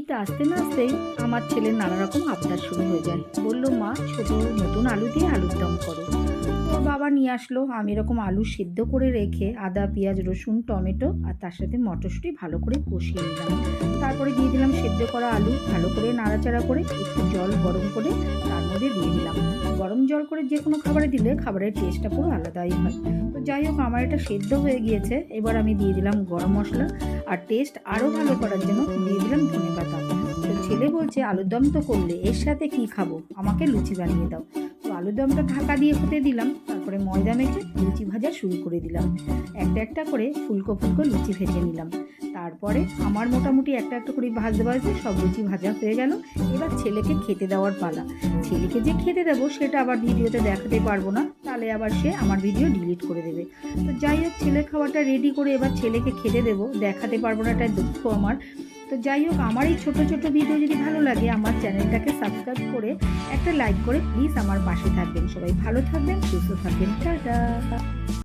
বাড়িতে আসতে না আসতেই আমার ছেলের নানা রকম আবদার শুরু হয়ে যায়। বলল, মা ছোট নতুন আলু দিয়ে আলুর দম করো। ওর বাবা নিয়ে আসলো। আমি এরকম আলু সিদ্ধ করে রেখে আদা পেঁয়াজ রসুন টমেটো আর তার সাথে মটরশুঁটি ভালো করে কষিয়ে নিলাম। তারপরে দিয়ে দিলাম সেদ্ধ করা আলু, ভালো করে নাড়াচাড়া করে একটু জল গরম করে তার মধ্যে দিয়ে দিলাম। গরম জল করে যে কোনো খাবারে দিলে খাবারের টেস্টটা পুরো আলাদাই হয়। তো যাই হোক, আমার এটা সেদ্ধ হয়ে গিয়েছে। এবার আমি দিয়ে দিলাম গরম মশলা আর টেস্ট আরও ভালো করার জন্য দিয়ে দিলাম ধনেপাতা। তো ছেলে বলছে, আলুর দম তো করলে, এর সাথে কি খাবো, আমাকে লুচি বানিয়ে দাও। তো আলুর দমটা ঢাকা দিয়ে হতে দিলাম। তারপরে ময়দা মেখে লুচি ভাজা শুরু করে দিলাম। একটা একটা করে ফুলকো ফুলকো লুচি ভেজে নিলাম। তারপরে আমার মোটামুটি একটা একটা করে ভাজতে ভাজতে সব লুচি ভাজা হয়ে গেল। এবার ছেলেকে খেতে দেওয়ার পালা। ছেলেকে যে খেতে দেবো সেটা আবার ভিডিওতে দেখাতে পারবো না, তাহলে আবার সে আমার ভিডিও ডিলিট করে দেবে। তো যাই হোক, ছেলের খাবারটা রেডি করে এবার ছেলেকে খেতে দেবো, দেখাতে পারবো না, এটা দুঃখ আমার। তো যাই হোক, আমার এই ছোটো ছোটো ভিডিও যদি ভালো লাগে আমার চ্যানেলটাকে সাবস্ক্রাইব করে একটা লাইক করে প্লিজ আমার পাশে থাকবেন। সবাই ভালো থাকবেন, সুস্থ থাকবেন, টাটা।